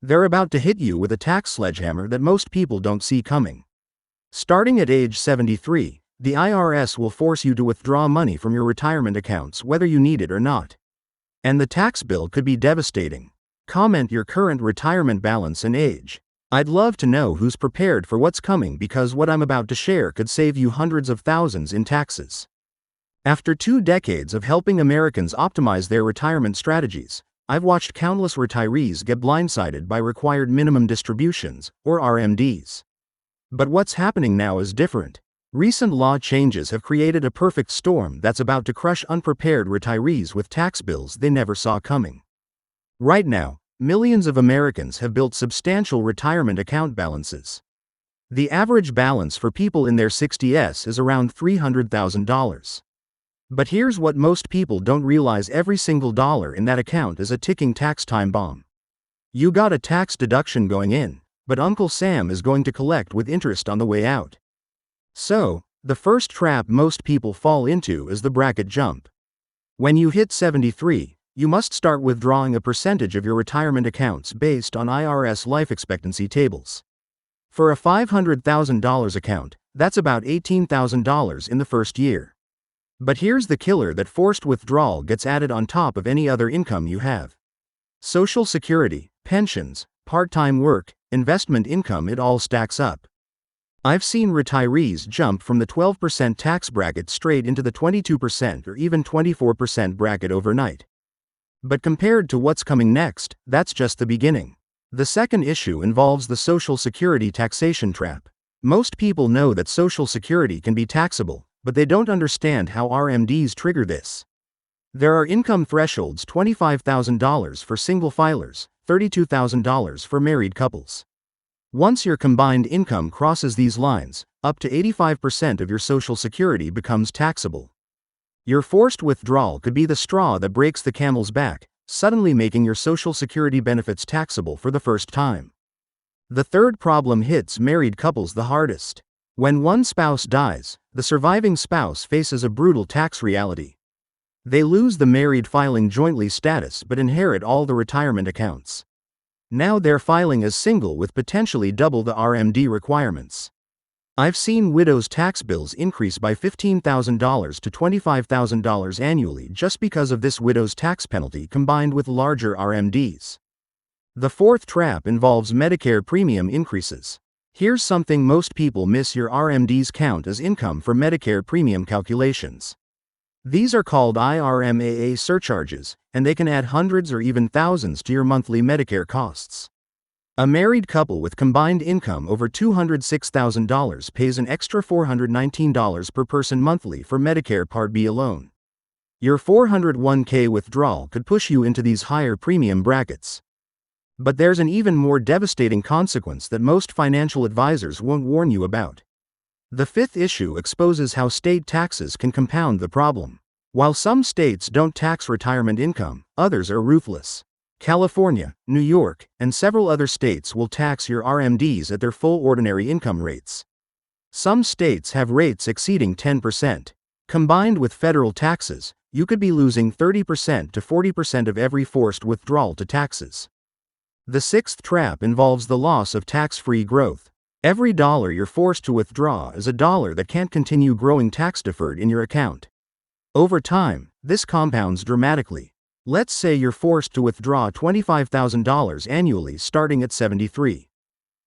They're about to hit you with a tax sledgehammer that most people don't see coming. Starting at age 73, the IRS will force you to withdraw money from your retirement accounts whether you need it or not. And the tax bill could be devastating. Comment your current retirement balance and age. I'd love to know who's prepared for what's coming, because what I'm about to share could save you hundreds of thousands in taxes. After 2 decades of helping Americans optimize their retirement strategies, I've watched countless retirees get blindsided by required minimum distributions, or RMDs. But what's happening now is different. Recent law changes have created a perfect storm that's about to crush unprepared retirees with tax bills they never saw coming. Right now, millions of Americans have built substantial retirement account balances. The average balance for people in their 60s is around $300,000. But here's what most people don't realize: every single dollar in that account is a ticking tax time bomb. You got a tax deduction going in, but Uncle Sam is going to collect with interest on the way out. So, the first trap most people fall into is the bracket jump. When you hit 73, you must start withdrawing a percentage of your retirement accounts based on IRS life expectancy tables. For a $500,000 account, that's about $18,000 in the first year. But here's the killer: that forced withdrawal gets added on top of any other income you have. Social Security, pensions, part-time work, investment income, it all stacks up. I've seen retirees jump from the 12% tax bracket straight into the 22% or even 24% bracket overnight. But compared to what's coming next, that's just the beginning. The second issue involves the Social Security taxation trap. Most people know that Social Security can be taxable, but they don't understand how RMDs trigger this. There are income thresholds: $25,000 for single filers, $32,000 for married couples. Once your combined income crosses these lines, up to 85% of your Social Security becomes taxable. Your forced withdrawal could be the straw that breaks the camel's back, suddenly making your Social Security benefits taxable for the first time. The third problem hits married couples the hardest. When one spouse dies, the surviving spouse faces a brutal tax reality. They lose the married filing jointly status but inherit all the retirement accounts. Now they're filing as single with potentially double the RMD requirements. I've seen widows' tax bills increase by $15,000 to $25,000 annually just because of this widow's tax penalty combined with larger RMDs. The fourth trap involves Medicare premium increases. Here's something most people miss: your RMDs count as income for Medicare premium calculations. These are called IRMAA surcharges, and they can add hundreds or even thousands to your monthly Medicare costs. A married couple with combined income over $206,000 pays an extra $419 per person monthly for Medicare Part B alone. Your 401k withdrawal could push you into these higher premium brackets. But there's an even more devastating consequence that most financial advisors won't warn you about. The fifth issue exposes how state taxes can compound the problem. While some states don't tax retirement income, others are ruthless. California, New York, and several other states will tax your RMDs at their full ordinary income rates. Some states have rates exceeding 10%. Combined with federal taxes, you could be losing 30% to 40% of every forced withdrawal to taxes. The sixth trap involves the loss of tax-free growth. Every dollar you're forced to withdraw is a dollar that can't continue growing tax-deferred in your account. Over time, this compounds dramatically. Let's say you're forced to withdraw $25,000 annually starting at 73.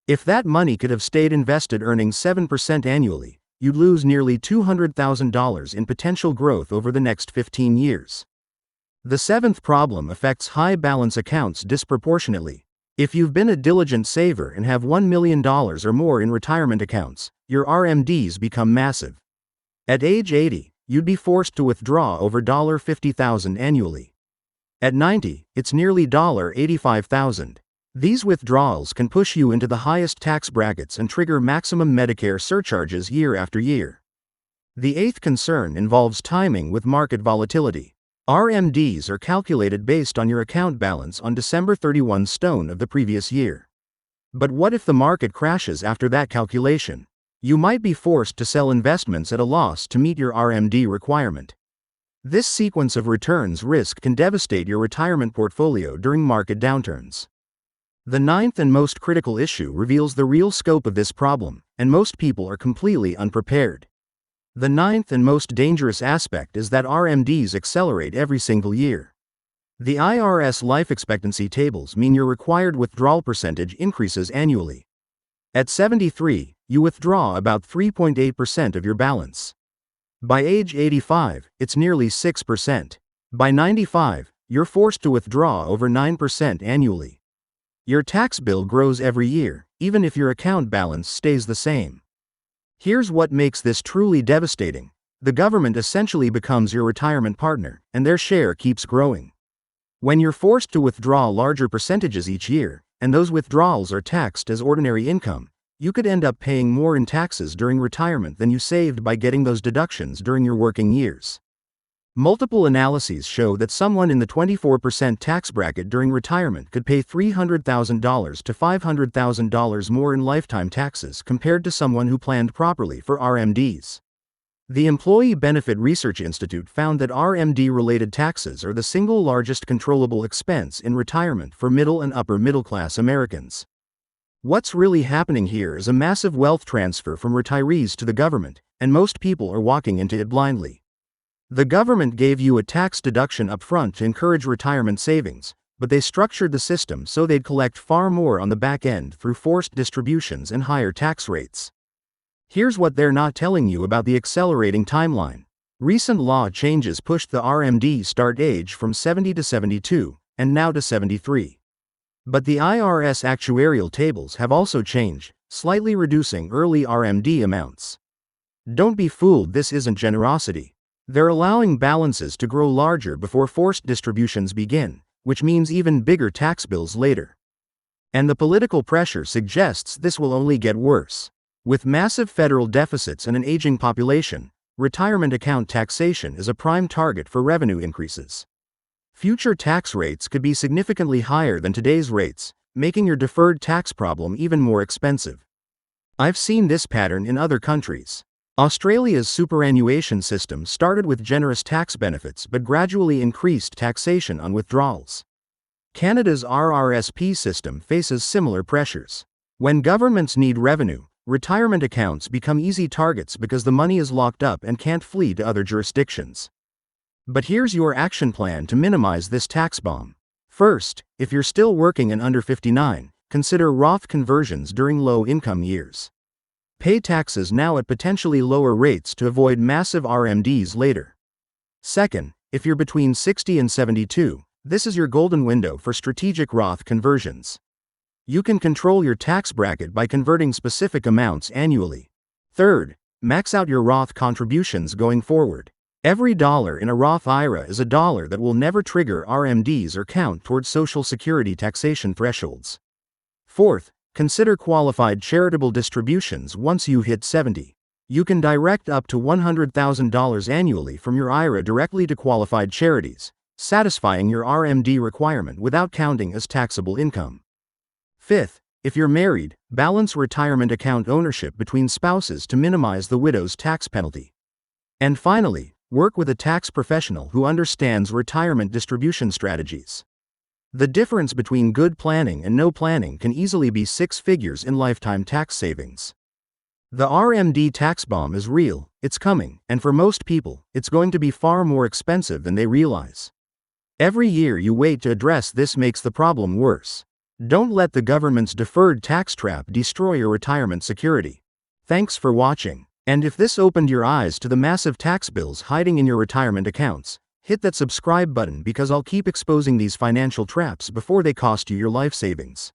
If that money could have stayed invested earning 7% annually, you'd lose nearly $200,000 in potential growth over the next 15 years. The seventh problem affects high balance accounts disproportionately. If you've been a diligent saver and have $1 million or more in retirement accounts, your RMDs become massive. At age 80, you'd be forced to withdraw over $50,000 annually. At 90, it's nearly $85,000. These withdrawals can push you into the highest tax brackets and trigger maximum Medicare surcharges year after year. The eighth concern involves timing with market volatility. RMDs are calculated based on your account balance on December 31 of the previous year. But what if the market crashes after that calculation? You might be forced to sell investments at a loss to meet your RMD requirement. This sequence of returns risk can devastate your retirement portfolio during market downturns. The ninth and most critical issue reveals the real scope of this problem, and most people are completely unprepared. The ninth and most dangerous aspect is that RMDs accelerate every single year. The IRS life expectancy tables mean your required withdrawal percentage increases annually. At 73, you withdraw about 3.8% of your balance. By age 85, it's nearly 6%. By 95, you're forced to withdraw over 9% annually. Your tax bill grows every year, even if your account balance stays the same. Here's what makes this truly devastating. The government essentially becomes your retirement partner, and their share keeps growing. When you're forced to withdraw larger percentages each year, and those withdrawals are taxed as ordinary income, you could end up paying more in taxes during retirement than you saved by getting those deductions during your working years. Multiple analyses show that someone in the 24% tax bracket during retirement could pay $300,000 to $500,000 more in lifetime taxes compared to someone who planned properly for RMDs. The Employee Benefit Research Institute found that RMD-related taxes are the single largest controllable expense in retirement for middle and upper middle-class Americans. What's really happening here is a massive wealth transfer from retirees to the government, and most people are walking into it blindly. The government gave you a tax deduction up front to encourage retirement savings, but they structured the system so they'd collect far more on the back end through forced distributions and higher tax rates. Here's what they're not telling you about the accelerating timeline. Recent law changes pushed the RMD start age from 70 to 72, and now to 73. But the IRS actuarial tables have also changed, slightly reducing early RMD amounts. Don't be fooled, this isn't generosity. They're allowing balances to grow larger before forced distributions begin, which means even bigger tax bills later. And the political pressure suggests this will only get worse. With massive federal deficits and an aging population, retirement account taxation is a prime target for revenue increases. Future tax rates could be significantly higher than today's rates, making your deferred tax problem even more expensive. I've seen this pattern in other countries. Australia's superannuation system started with generous tax benefits but gradually increased taxation on withdrawals. Canada's RRSP system faces similar pressures. When governments need revenue, retirement accounts become easy targets because the money is locked up and can't flee to other jurisdictions. But here's your action plan to minimize this tax bomb. First, if you're still working and under 59, consider Roth conversions during low-income years. Pay taxes now at potentially lower rates to avoid massive RMDs later. Second, if you're between 60 and 72, this is your golden window for strategic Roth conversions. You can control your tax bracket by converting specific amounts annually. Third, max out your Roth contributions going forward. Every dollar in a Roth IRA is a dollar that will never trigger RMDs or count towards Social Security taxation thresholds. Fourth, consider qualified charitable distributions once you hit 70. You can direct up to $100,000 annually from your IRA directly to qualified charities, satisfying your RMD requirement without counting as taxable income. Fifth, if you're married, balance retirement account ownership between spouses to minimize the widow's tax penalty. And finally, work with a tax professional who understands retirement distribution strategies. The difference between good planning and no planning can easily be 6 figures in lifetime tax savings. The RMD tax bomb is real, it's coming, and for most people, it's going to be far more expensive than they realize. Every year you wait to address this makes the problem worse. Don't let the government's deferred tax trap destroy your retirement security. Thanks for watching. And if this opened your eyes to the massive tax bills hiding in your retirement accounts, hit that subscribe button because I'll keep exposing these financial traps before they cost you your life savings.